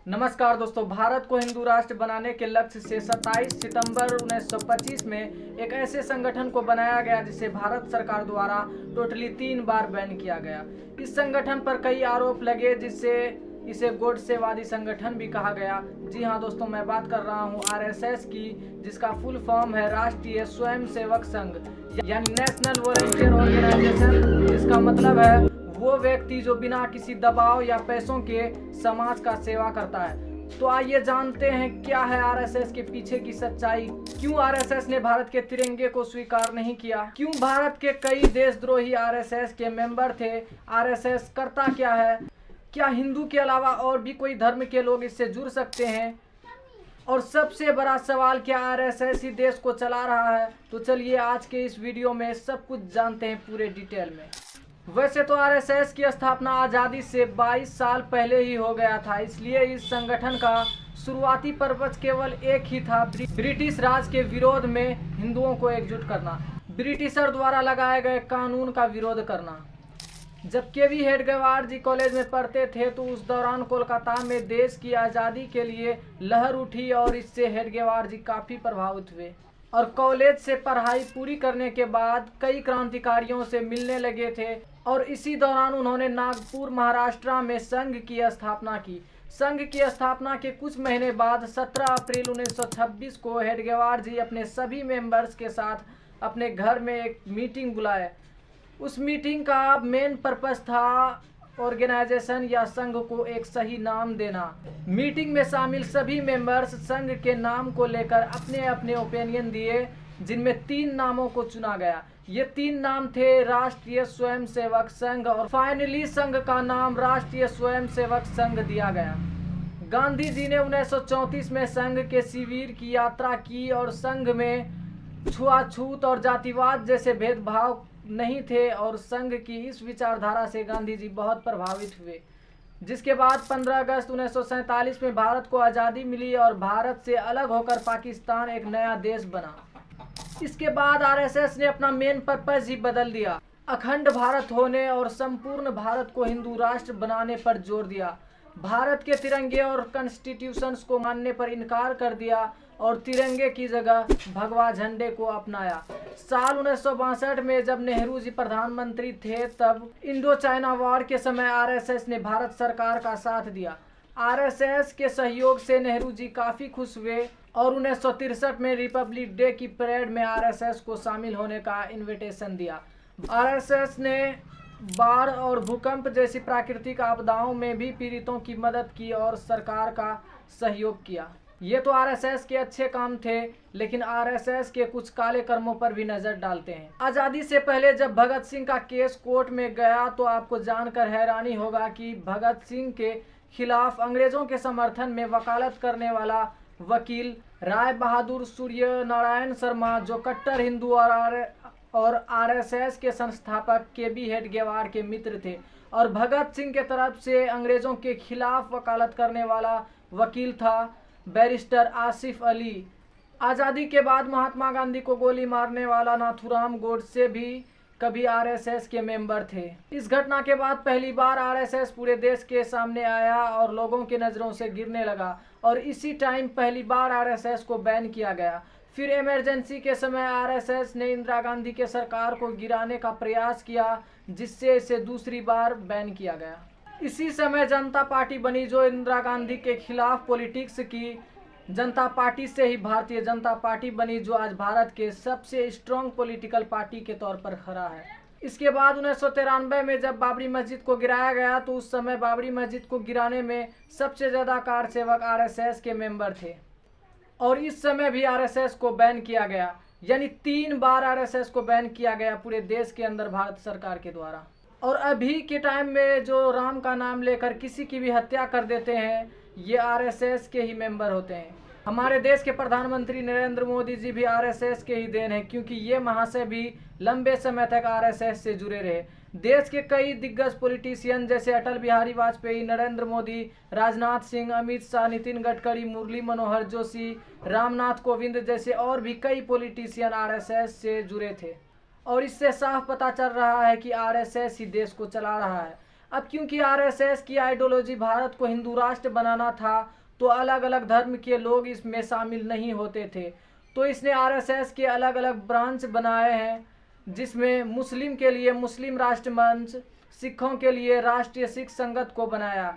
नमस्कार दोस्तों, भारत को हिंदू राष्ट्र बनाने के लक्ष्य से 27 सितंबर 1925 में एक ऐसे संगठन को बनाया गया जिसे भारत सरकार द्वारा टोटली 3 बार बैन किया गया। इस संगठन पर कई आरोप लगे जिससे इसे गोडसेवादी संगठन भी कहा गया। जी हाँ दोस्तों, मैं बात कर रहा हूँ आरएसएस की, जिसका फुल फॉर्म है राष्ट्रीय स्वयंसेवक संघ यानी नेशनल वॉलंटियर ऑर्गेनाइजेशन। जिसका मतलब है वो व्यक्ति जो बिना किसी दबाव या पैसों के समाज का सेवा करता है। तो आइए जानते हैं क्या है आरएसएस के पीछे की सच्चाई। क्यों आरएसएस ने भारत के तिरंगे को स्वीकार नहीं किया? क्यों भारत के कई देशद्रोही आरएसएस के मेंबर थे? आरएसएस करता क्या है? क्या हिंदू के अलावा और भी कोई धर्म के लोग इससे जुड़ सकते हैं? और सबसे बड़ा सवाल, क्या आरएसएस ही देश को चला रहा है? तो चलिए आज के इस वीडियो में सब कुछ जानते हैं पूरे डिटेल में। वैसे तो आरएसएस की स्थापना आज़ादी से 22 साल पहले ही हो गया था, इसलिए इस संगठन का शुरुआती पर्पज केवल एक ही था, ब्रिटिश राज के विरोध में हिंदुओं को एकजुट करना, ब्रिटिशर द्वारा लगाए गए कानून का विरोध करना। जब केवी हेडगेवार जी कॉलेज में पढ़ते थे तो उस दौरान कोलकाता में देश की आज़ादी के लिए लहर उठी और इससे हेडगेवार जी काफ़ी प्रभावित हुए और कॉलेज से पढ़ाई पूरी करने के बाद कई क्रांतिकारियों से मिलने लगे थे और इसी दौरान उन्होंने नागपुर महाराष्ट्र में संघ की स्थापना की। संघ की स्थापना के कुछ महीने बाद 17 अप्रैल 1926 को हेडगेवार जी अपने सभी मेंबर्स के साथ अपने घर में एक मीटिंग बुलाए। उस मीटिंग का मेन पर्पस था ऑर्गेनाइजेशन या संघ को एक सही नाम देना। मीटिंग में शामिल सभी मेंबर्स संघ के नाम को लेकर अपने अपने ओपिनियन दिए, जिनमें 3 नामों को चुना गया। ये 3 नाम थे राष्ट्रीय स्वयंसेवक संघ और फाइनली संघ का नाम राष्ट्रीय स्वयंसेवक संघ दिया गया। गांधी जी ने 1934 में संघ के शिविर की यात्रा की और संघ में छुआछूत और जातिवाद जैसे भेदभाव नहीं थे और संघ की इस विचारधारा से गांधी जी बहुत प्रभावित हुए। जिसके बाद 15 अगस्त 1947 में भारत को आज़ादी मिली और भारत से अलग होकर पाकिस्तान एक नया देश बना। इसके बाद आरएसएस ने अपना मेन पर्पस ही बदल दिया, अखंड भारत होने और संपूर्ण भारत को हिंदू राष्ट्र बनाने पर जोर दिया। भारत के तिरंगे और कॉन्स्टिट्यूशंस को मानने पर इनकार कर दिया और तिरंगे की जगह भगवा झंडे को अपनाया। साल 1962 में जब नेहरू जी प्रधानमंत्री थे तब इंडो चाइना वॉर के समय आरएसएस ने भारत सरकार का साथ दिया। आरएसएस के सहयोग से नेहरू जी काफ़ी खुश हुए और 1963 में रिपब्लिक डे की परेड में आरएसएस को शामिल होने का इनविटेशन दिया। आरएसएस ने बाढ़ और भूकंप जैसी प्राकृतिक आपदाओं में भी पीड़ितों की मदद की और सरकार का सहयोग किया। ये तो आरएसएस के अच्छे काम थे, लेकिन आरएसएस के कुछ काले कर्मों पर भी नज़र डालते हैं। आज़ादी से पहले जब भगत सिंह का केस कोर्ट में गया तो आपको जानकर हैरानी होगा कि भगत सिंह के खिलाफ अंग्रेज़ों के समर्थन में वकालत करने वाला वकील राय बहादुर सूर्य नारायण शर्मा, जो कट्टर हिंदू और आरएसएस के संस्थापक केवी हेडगेवार के मित्र थे, और भगत सिंह के तरफ से अंग्रेज़ों के खिलाफ वकालत करने वाला वकील था बैरिस्टर आसिफ अली। आज़ादी के बाद महात्मा गांधी को गोली मारने वाला नाथूराम गोडसे भी कभी आरएसएस के मेंबर थे। इस घटना के बाद पहली बार आरएसएस पूरे देश के सामने आया और लोगों की नज़रों से गिरने लगा और इसी टाइम पहली बार आरएसएस को बैन किया गया। फिर इमरजेंसी के समय आरएसएस ने इंदिरा गांधी के सरकार को गिराने का प्रयास किया, जिससे इसे दूसरी बार बैन किया गया। इसी समय जनता पार्टी बनी, जो इंदिरा गांधी के खिलाफ पॉलिटिक्स की। जनता पार्टी से ही भारतीय जनता पार्टी बनी, जो आज भारत के सबसे स्ट्रॉन्ग पॉलिटिकल पार्टी के तौर पर खड़ा है। इसके बाद 1993 में जब बाबरी मस्जिद को गिराया गया तो उस समय बाबरी मस्जिद को गिराने में सबसे ज़्यादा कारसेवक आरएसएस के मेंबर थे और इस समय भी आरएसएस को बैन किया गया। यानी 3 बार आरएसएस को बैन किया गया पूरे देश के अंदर भारत सरकार के द्वारा। और अभी के टाइम में जो राम का नाम लेकर किसी की भी हत्या कर देते हैं, ये आरएसएस के ही मेंबर होते हैं। हमारे देश के प्रधानमंत्री नरेंद्र मोदी जी भी आरएसएस के ही देन हैं, क्योंकि ये महाशय भी लंबे समय तक आरएसएस से जुड़े रहे। देश के कई दिग्गज पॉलिटिशियन जैसे अटल बिहारी वाजपेयी, नरेंद्र मोदी, राजनाथ सिंह, अमित शाह, नितिन गडकरी, मुरली मनोहर जोशी, रामनाथ कोविंद जैसे और भी कई पॉलिटिशियन आरएसएस से जुड़े थे और इससे साफ पता चल रहा है कि आरएसएस ही देश को चला रहा है। अब क्योंकि आरएसएस की आइडियोलॉजी भारत को हिंदू राष्ट्र बनाना था, तो अलग अलग धर्म के लोग इसमें शामिल नहीं होते थे। तो इसने आरएसएस के अलग अलग ब्रांच बनाए हैं, जिसमें मुस्लिम के लिए मुस्लिम राष्ट्र मंच, सिखों के लिए राष्ट्रीय सिख संगत को बनाया।